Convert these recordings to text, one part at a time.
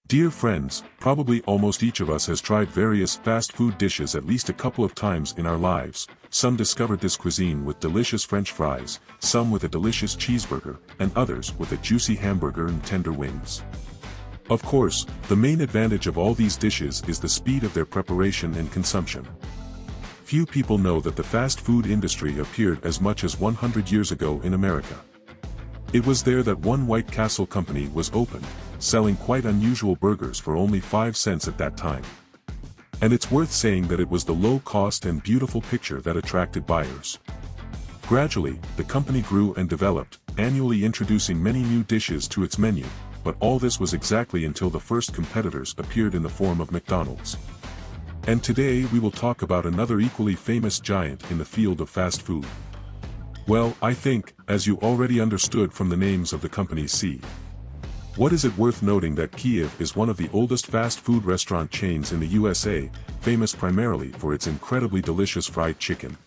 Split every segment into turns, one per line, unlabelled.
Dear friends, probably almost each of us has tried various fast food dishes at least a couple of times in our lives. Some discovered this cuisine with delicious French fries, some with a delicious cheeseburger, and others with a juicy hamburger and tender wings. Of course, the main advantage of all these dishes is the speed of their preparation and consumption. Few people know that the fast food industry appeared as much as 100 years ago in America. It was there that one White Castle company was opened, selling quite unusual burgers for only 5 cents at that time. And it's worth saying that it was the low cost and beautiful picture that attracted buyers. Gradually, the company grew and developed, annually introducing many new dishes to its menu, but all this was exactly until the first competitors appeared in the form of McDonald's. And today we will talk about another equally famous giant in the field of fast food. Well, I think, as you already understood from the names of the companies see. What is it worth noting that KFC is one of the oldest fast food restaurant chains in the USA, famous primarily for its incredibly delicious fried chicken.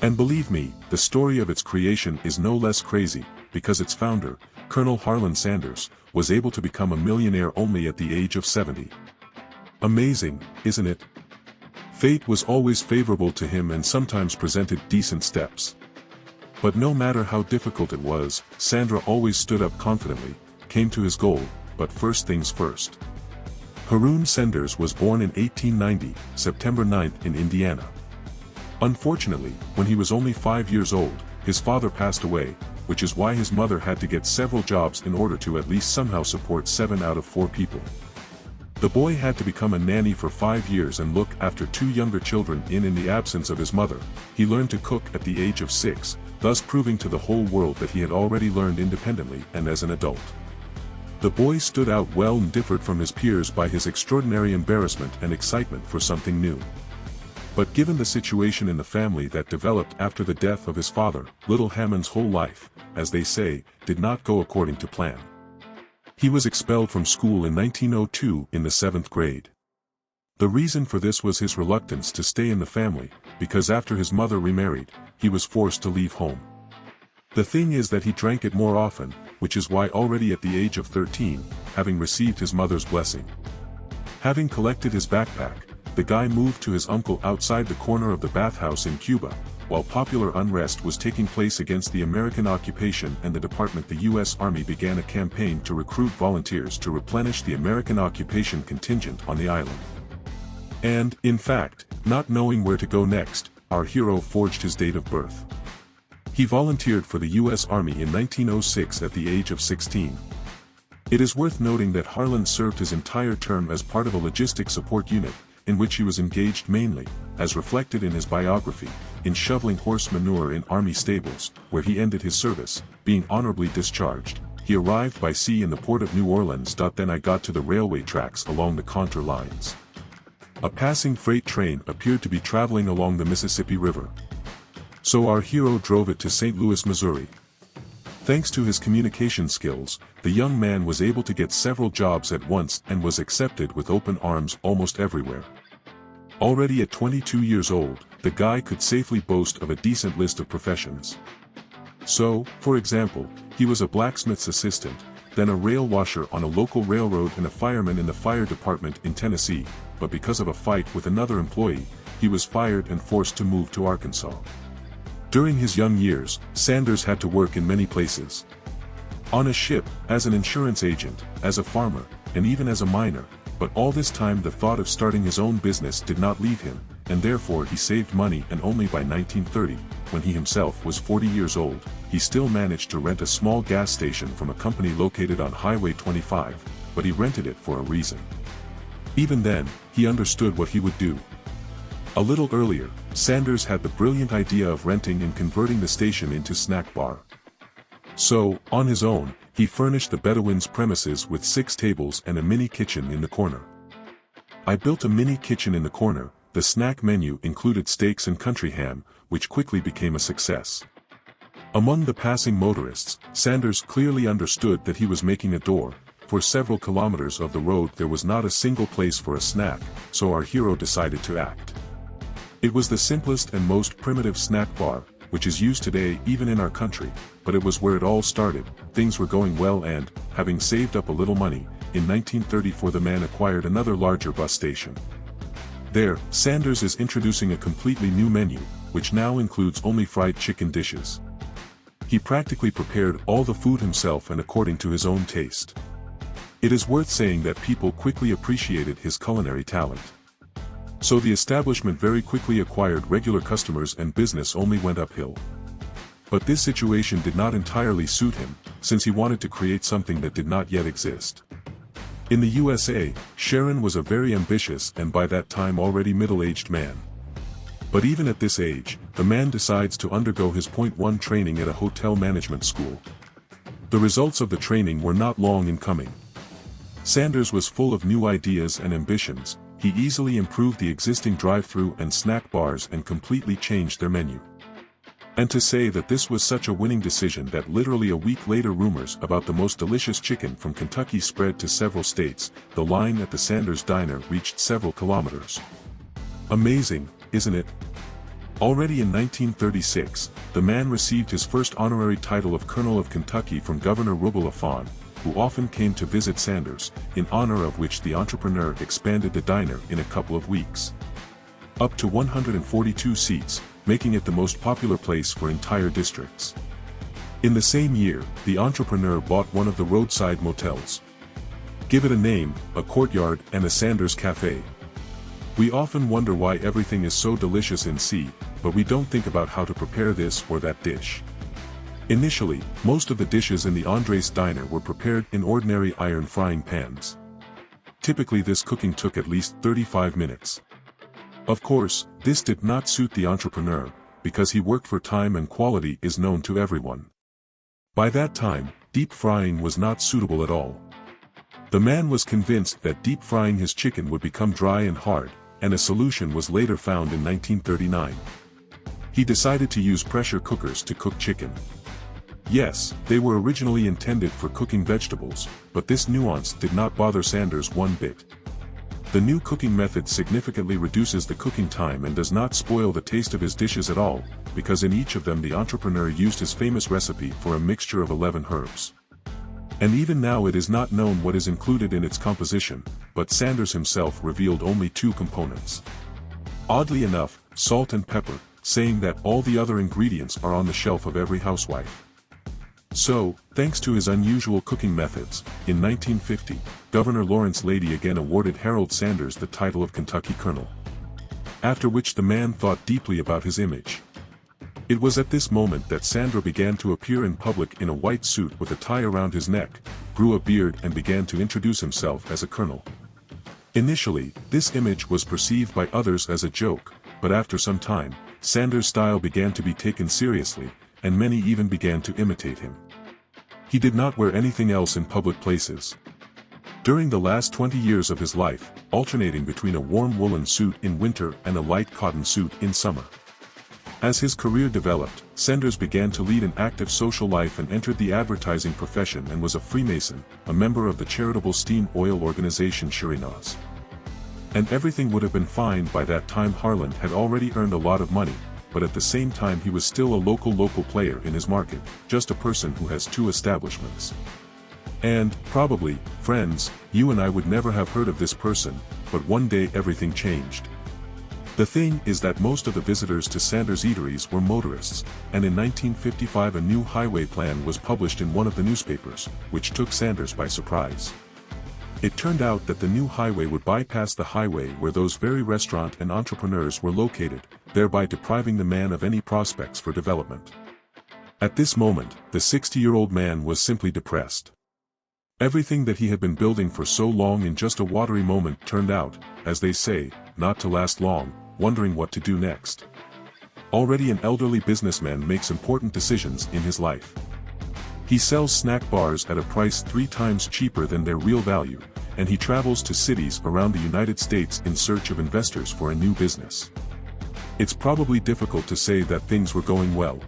And believe me, the story of its creation is no less crazy, because its founder, Colonel Harlan Sanders, was able to become a millionaire only at the age of 70. Amazing, isn't it? Fate was always favorable to him and sometimes presented decent steps. But no matter how difficult it was, Sandra always stood up confidently, came to his goal, but first things first. Harun Sanders was born in 1890, September 9th in Indiana. Unfortunately, when he was only 5 years old, his father passed away, which is why his mother had to get several jobs in order to at least somehow support 7 out of 4 people. The boy had to become a nanny for 5 years and look after 2 younger children in the absence of his mother. He learned to cook at the age of 6, thus proving to the whole world that he had already learned independently and as an adult. The boy stood out well and differed from his peers by his extraordinary embarrassment and excitement for something new. But given the situation in the family that developed after the death of his father, little Hammond's whole life, as they say, did not go according to plan. He was expelled from school in 1902 in the 7th grade. The reason for this was his reluctance to stay in the family, because after his mother remarried, he was forced to leave home. The thing is that he drank it more often, which is why already at the age of 13, having received his mother's blessing. Having collected his backpack, the guy moved to his uncle outside the corner of the bathhouse in Cuba, while popular unrest was taking place against the American occupation and the U.S. Army began a campaign to recruit volunteers to replenish the American occupation contingent on the island. And, in fact, not knowing where to go next, our hero forged his date of birth. He volunteered for the U.S. Army in 1906 at the age of 16. It is worth noting that Harlan served his entire term as part of a logistics support unit, in which he was engaged mainly, as reflected in his biography, in shoveling horse manure in Army stables, where he ended his service, being honorably discharged. He arrived by sea in the port of New Orleans. Then I got to the railway tracks along the Contour lines. A passing freight train appeared to be traveling along the Mississippi River. So our hero drove it to St. Louis, Missouri. Thanks to his communication skills, the young man was able to get several jobs at once and was accepted with open arms almost everywhere. Already at 22 years old, the guy could safely boast of a decent list of professions. So, for example, he was a blacksmith's assistant, then a rail washer on a local railroad and a fireman in the fire department in Tennessee, but because of a fight with another employee, he was fired and forced to move to Arkansas. During his young years, Sanders had to work in many places. On a ship, as an insurance agent, as a farmer, and even as a miner, but all this time the thought of starting his own business did not leave him, and therefore he saved money, and only by 1930, when he himself was 40 years old, he still managed to rent a small gas station from a company located on Highway 25, but he rented it for a reason. Even then, he understood what he would do. A little earlier, Sanders had the brilliant idea of renting and converting the station into snack bar. So, on his own, he furnished the Bedouins' premises with 6 tables and a mini kitchen in the corner. I built a mini kitchen in the corner. The snack menu included steaks and country ham, which quickly became a success. Among the passing motorists, Sanders clearly understood that he was making a door. For several kilometers of the road there was not a single place for a snack, so our hero decided to act. It was the simplest and most primitive snack bar, which is used today even in our country, but it was where it all started. Things were going well and, having saved up a little money, in 1934 the man acquired another larger bus station. There, Sanders is introducing a completely new menu, which now includes only fried chicken dishes. He practically prepared all the food himself and according to his own taste. It is worth saying that people quickly appreciated his culinary talent. So the establishment very quickly acquired regular customers and business only went uphill. But this situation did not entirely suit him, since he wanted to create something that did not yet exist. In the USA, Sharon was a very ambitious and by that time already middle-aged man. But even at this age, the man decides to undergo his Point 1 training at a hotel management school. The results of the training were not long in coming. Sanders was full of new ideas and ambitions. He easily improved the existing drive-through and snack bars and completely changed their menu. And to say that this was such a winning decision that literally a week later rumors about the most delicious chicken from Kentucky spread to several states, the line at the Sanders Diner reached several kilometers. Amazing, isn't it? Already in 1936, the man received his first honorary title of Colonel of Kentucky from Governor Reuben Lafon, who often came to visit Sanders, in honor of which the entrepreneur expanded the diner in a couple of weeks. Up to 142 seats, making it the most popular place for entire districts. In the same year, the entrepreneur bought one of the roadside motels. Give it a name, a courtyard and a Sanders Cafe. We often wonder why everything is so delicious in C, but we don't think about how to prepare this or that dish. Initially, most of the dishes in the Andres Diner were prepared in ordinary iron frying pans. Typically this cooking took at least 35 minutes. Of course, this did not suit the entrepreneur, because he worked for time and quality is known to everyone. By that time, deep frying was not suitable at all. The man was convinced that deep frying his chicken would become dry and hard, and a solution was later found in 1939. He decided to use pressure cookers to cook chicken. Yes, they were originally intended for cooking vegetables, but this nuance did not bother Sanders one bit. The new cooking method significantly reduces the cooking time and does not spoil the taste of his dishes at all, because in each of them the entrepreneur used his famous recipe for a mixture of 11 herbs. And even now it is not known what is included in its composition, but Sanders himself revealed only 2 components. Oddly enough, salt and pepper, saying that all the other ingredients are on the shelf of every housewife. So, thanks to his unusual cooking methods, in 1950, Governor Lawrence Lady again awarded Harold Sanders the title of Kentucky Colonel. After which the man thought deeply about his image. It was at this moment that Sanders began to appear in public in a white suit with a tie around his neck, grew a beard and began to introduce himself as a colonel. Initially, this image was perceived by others as a joke, but after some time, Sanders' style began to be taken seriously, and many even began to imitate him. He did not wear anything else in public places. During the last 20 years of his life, alternating between a warm woolen suit in winter and a light cotton suit in summer. As his career developed, Sanders began to lead an active social life and entered the advertising profession and was a Freemason, a member of the charitable steam oil organization Chirinos. And everything would have been fine by that time. Harlan had already earned a lot of money, but at the same time he was still a local player in his market, just a person who has 2 establishments. And, probably, friends, you and I would never have heard of this person, but one day everything changed. The thing is that most of the visitors to Sanders eateries were motorists, and in 1955 a new highway plan was published in one of the newspapers, which took Sanders by surprise. It turned out that the new highway would bypass the highway where those very restaurant and entrepreneurs were located, thereby depriving the man of any prospects for development. At this moment, the 60-year-old man was simply depressed. Everything that he had been building for so long in just a watery moment turned out, as they say, not to last long, wondering what to do next. Already an elderly businessman makes important decisions in his life. He sells snack bars at a price 3 times cheaper than their real value, and he travels to cities around the United States in search of investors for a new business. It's probably difficult to say that things were going well.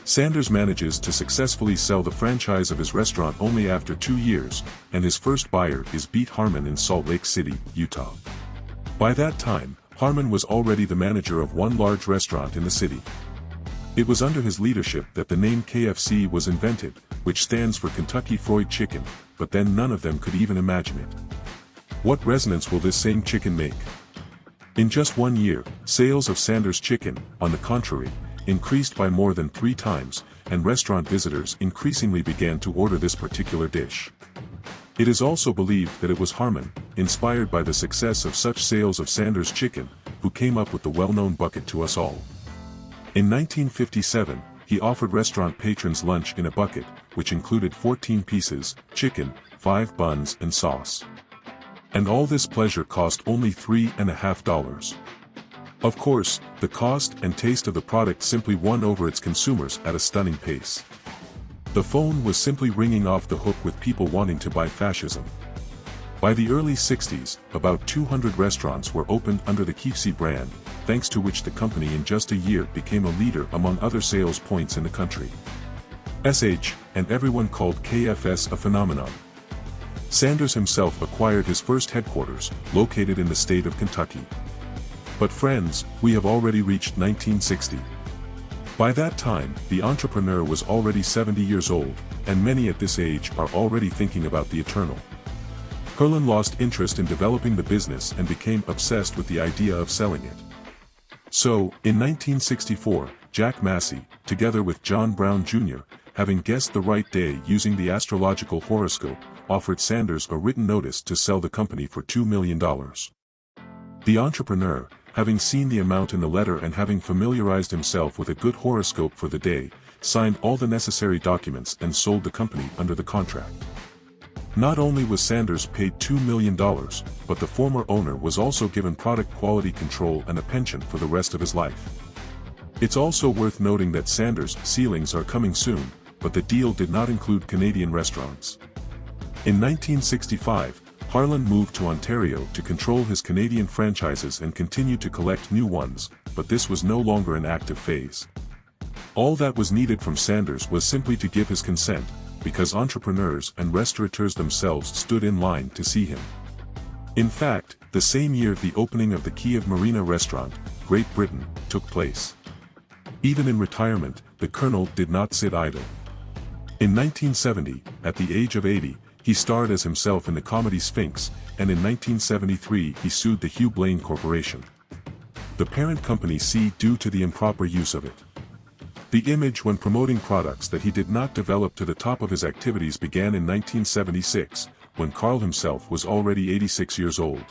Sanders manages to successfully sell the franchise of his restaurant only after 2 years, and his first buyer is Beat Harmon in Salt Lake City, Utah. By that time, Harmon was already the manager of one large restaurant in the city. It was under his leadership that the name KFC was invented, which stands for Kentucky Fried Chicken, but then none of them could even imagine it. What resonance will this same chicken make? In just 1 year, sales of Sanders chicken, on the contrary, increased by more than 3 times, and restaurant visitors increasingly began to order this particular dish. It is also believed that it was Harmon, inspired by the success of such sales of Sanders chicken, who came up with the well-known bucket to us all. In 1957, he offered restaurant patrons lunch in a bucket, which included 14 pieces, chicken, 5 buns and sauce. And all this pleasure cost only $3.50. Of course, the cost and taste of the product simply won over its consumers at a stunning pace. The phone was simply ringing off the hook with people wanting to buy fascism. By the early 60s, about 200 restaurants were opened under the KFC brand, thanks to which the company in just a year became a leader among other sales points in the country. And everyone called KFS a phenomenon. Sanders himself acquired his first headquarters, located in the state of Kentucky. But friends, we have already reached 1960. By that time, the entrepreneur was already 70 years old, and many at this age are already thinking about the eternal. Harlan lost interest in developing the business and became obsessed with the idea of selling it. So, in 1964, Jack Massey, together with John Brown Jr., having guessed the right day using the astrological horoscope, offered Sanders a written notice to sell the company for $2 million. The entrepreneur, having seen the amount in the letter and having familiarized himself with a good horoscope for the day, signed all the necessary documents and sold the company under the contract. Not only was Sanders paid $2 million, but the former owner was also given product quality control and a pension for the rest of his life. It's also worth noting that Sanders' ceilings are coming soon, but the deal did not include Canadian restaurants. In 1965, Harlan moved to Ontario to control his Canadian franchises and continue to collect new ones, but this was no longer an active phase. All that was needed from Sanders was simply to give his consent, because entrepreneurs and restaurateurs themselves stood in line to see him. In fact, the same year the opening of the Kiev Marina restaurant, Great Britain, took place. Even in retirement, the Colonel did not sit idle. In 1970, at the age of 80, he starred as himself in the comedy Sphinx, and in 1973 he sued the Hugh Blaine Corporation, the parent company, due to the improper use of it. The image when promoting products that he did not develop to the top of his activities began in 1976, when Carl himself was already 86 years old.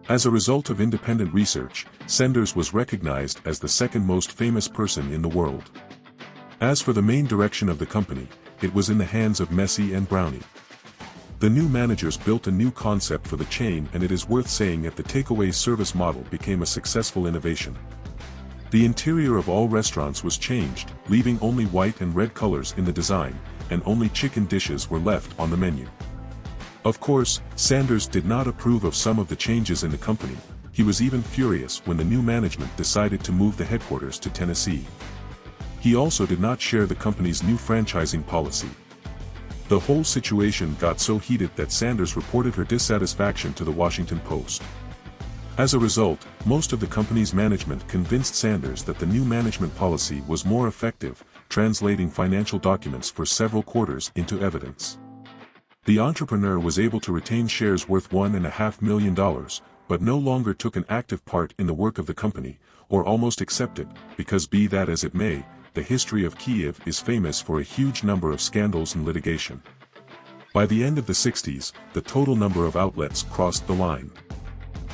As a result of independent research, Sanders was recognized as the second most famous person in the world. As for the main direction of the company, it was in the hands of Messi and Brownie. The new managers built a new concept for the chain, and it is worth saying that the takeaway service model became a successful innovation. The interior of all restaurants was changed, leaving only white and red colors in the design, and only chicken dishes were left on the menu. Of course, Sanders did not approve of some of the changes in the company. He was even furious when the new management decided to move the headquarters to Tennessee. He also did not share the company's new franchising policy. The whole situation got so heated that Sanders reported her dissatisfaction to the Washington Post. As a result, most of the company's management convinced Sanders that the new management policy was more effective, translating financial documents for several quarters into evidence. The entrepreneur was able to retain shares worth $1.5 million, but no longer took an active part in the work of the company, or almost accepted, because be that as it may, the history of Kiev is famous for a huge number of scandals and litigation. By the end of the 60s, the total number of outlets crossed the line.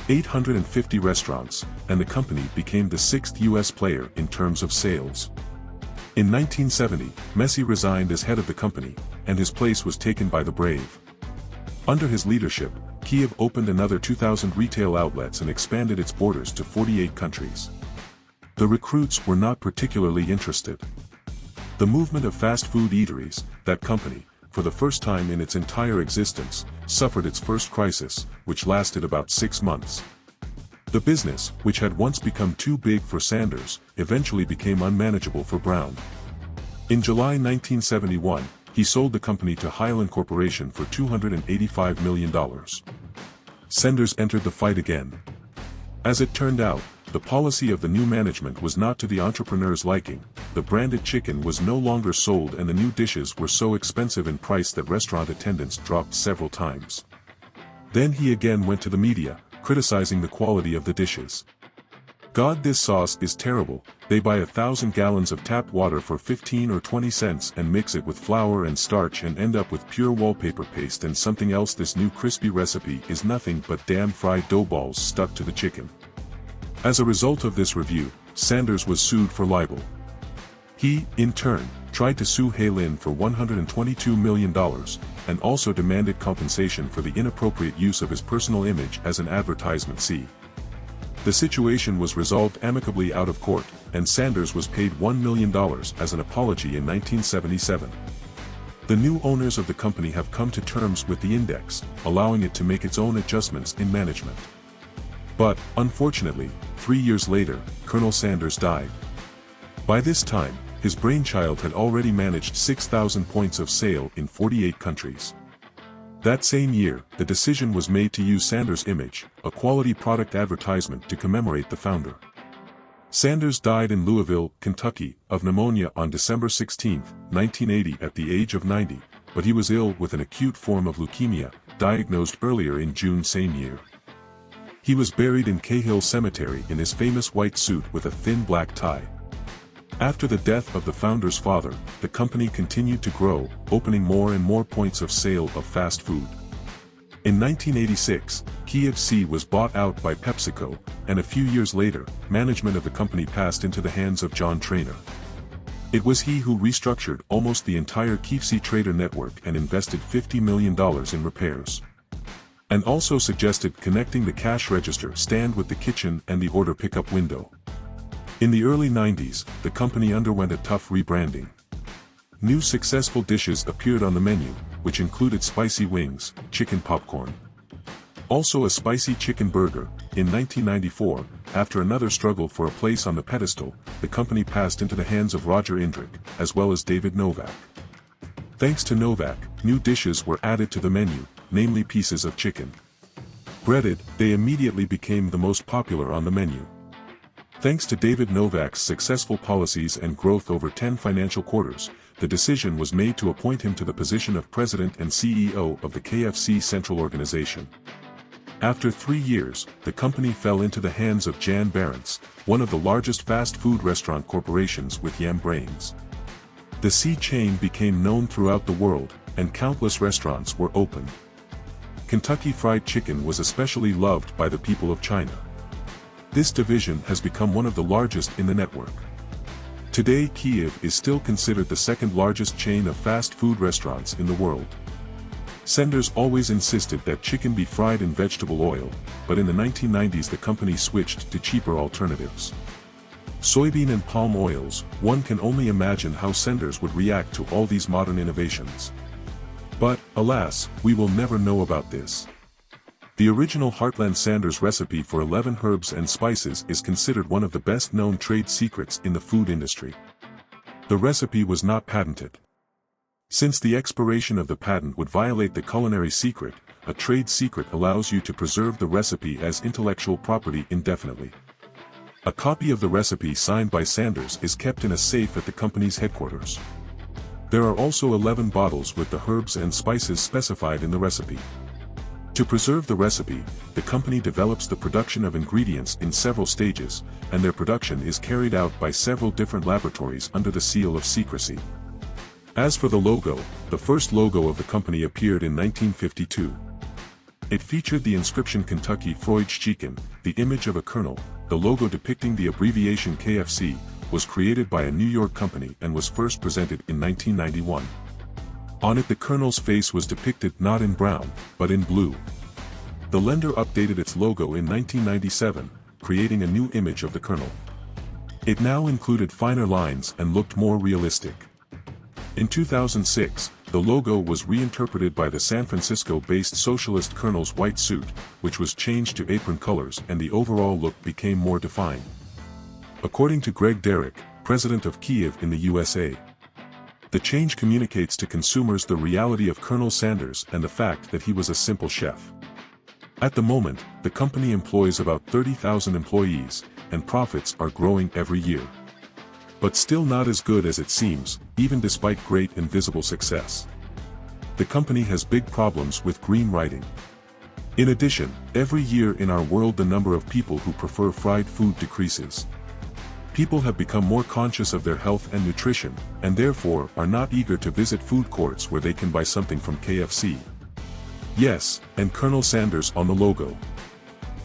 850 restaurants, and the company became the 6th U.S. player in terms of sales. In 1970, Messi resigned as head of the company, and his place was taken by the Brave. Under his leadership, Kiev opened another 2,000 retail outlets and expanded its borders to 48 countries. The recruits were not particularly interested. The movement of fast food eateries, that company, for the first time in its entire existence, suffered its first crisis, which lasted about 6 months. The business, which had once become too big for Sanders, eventually became unmanageable for Brown. In July 1971, he sold the company to Highland Corporation for $285 million. Sanders entered the fight again. As it turned out, the policy of the new management was not to the entrepreneur's liking. The branded chicken was no longer sold and the new dishes were so expensive in price that restaurant attendants dropped several times. Then he again went to the media, criticizing the quality of the dishes. "God, this sauce is terrible. They buy 1,000 gallons of tap water for 15 or 20 cents and mix it with flour and starch and end up with pure wallpaper paste and something else. This new crispy recipe is nothing but damn fried dough balls stuck to the chicken." As a result of this review, Sanders was sued for libel. He, in turn, tried to sue Haylin for $122 million, and also demanded compensation for the inappropriate use of his personal image as an advertisement. The situation was resolved amicably out of court, and Sanders was paid $1 million as an apology in 1977. The new owners of the company have come to terms with the index, allowing it to make its own adjustments in management. But, unfortunately, 3 years later, Colonel Sanders died. By this time, his brainchild had already managed 6,000 points of sale in 48 countries. That same year, the decision was made to use Sanders' image, a quality product advertisement, to commemorate the founder. Sanders died in Louisville, Kentucky, of pneumonia on December 16, 1980 at the age of 90, but he was ill with an acute form of leukemia, diagnosed earlier in June same year. He was buried in Cahill Cemetery in his famous white suit with a thin black tie. After the death of the founder's father, the company continued to grow, opening more and more points of sale of fast food. In 1986, KFC was bought out by PepsiCo, and a few years later, management of the company passed into the hands of John Trainor. It was he who restructured almost the entire KFC trader network and invested $50 million in repairs. And also suggested connecting the cash register stand with the kitchen and the order pickup window. In the early 90s, the company underwent a tough rebranding. New successful dishes appeared on the menu, which included spicy wings, chicken popcorn. Also a spicy chicken burger. In 1994, after another struggle for a place on the pedestal, the company passed into the hands of Roger Indrich, as well as David Novak. Thanks to Novak, new dishes were added to the menu, namely pieces of chicken. Breaded, they immediately became the most popular on the menu. Thanks to David Novak's successful policies and growth over 10 financial quarters, the decision was made to appoint him to the position of president and CEO of the KFC Central Organization. After 3 years, the company fell into the hands of Jan Barents, one of the largest fast food restaurant corporations with yam brains. The C chain became known throughout the world, and countless restaurants were opened. Kentucky Fried Chicken was especially loved by the people of China. This division has become one of the largest in the network. Today Kiev is still considered the second largest chain of fast food restaurants in the world. Sanders always insisted that chicken be fried in vegetable oil, but in the 1990s the company switched to cheaper alternatives. Soybean and palm oils. One can only imagine how Sanders would react to all these modern innovations. But, alas, we will never know about this. The original Heartland Sanders recipe for 11 herbs and spices is considered one of the best-known trade secrets in the food industry. The recipe was not patented. Since the expiration of the patent would violate the culinary secret, a trade secret allows you to preserve the recipe as intellectual property indefinitely. A copy of the recipe signed by Sanders is kept in a safe at the company's headquarters. There are also 11 bottles with the herbs and spices specified in the recipe. To preserve the recipe, the company develops the production of ingredients in several stages, and their production is carried out by several different laboratories under the seal of secrecy. As for the logo, the first logo of the company appeared in 1952. It featured the inscription Kentucky Fried Chicken, the image of a colonel. The logo depicting the abbreviation KFC, was created by a New York company and was first presented in 1991. On it the colonel's face was depicted not in brown, but in blue. The lender updated its logo in 1997, creating a new image of the colonel. It now included finer lines and looked more realistic. In 2006, the logo was reinterpreted by the San Francisco-based socialist colonel's white suit, which was changed to apron colors and the overall look became more defined. According to Greg Derrick, president of Kiev in the USA, the change communicates to consumers the reality of Colonel Sanders and the fact that he was a simple chef. At the moment, the company employs about 30,000 employees, and profits are growing every year. But still not as good as it seems, even despite great and visible success. The company has big problems with green writing. In addition, every year in our world the number of people who prefer fried food decreases. People have become more conscious of their health and nutrition, and therefore are not eager to visit food courts where they can buy something from KFC. Yes, and Colonel Sanders on the logo.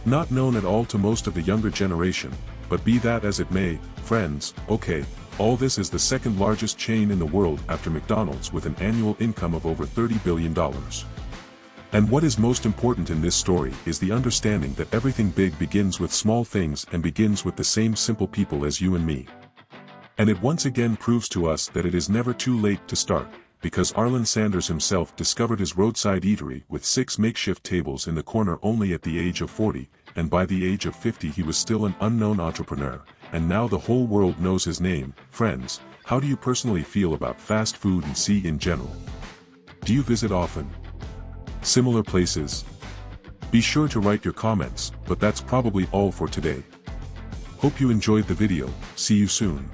Not known at all to most of the younger generation, but be that as it may, friends, okay, all this is the second largest chain in the world after McDonald's with an annual income of over $30 billion. And what is most important in this story is the understanding that everything big begins with small things and begins with the same simple people as you and me. And it once again proves to us that it is never too late to start, because Arlen Sanders himself discovered his roadside eatery with 6 makeshift tables in the corner only at the age of 40, and by the age of 50 he was still an unknown entrepreneur, and now the whole world knows his name. Friends, how do you personally feel about fast food and C in general? Do you visit often? Similar places? Be sure to write your comments, but that's probably all for today. Hope you enjoyed the video. See you soon.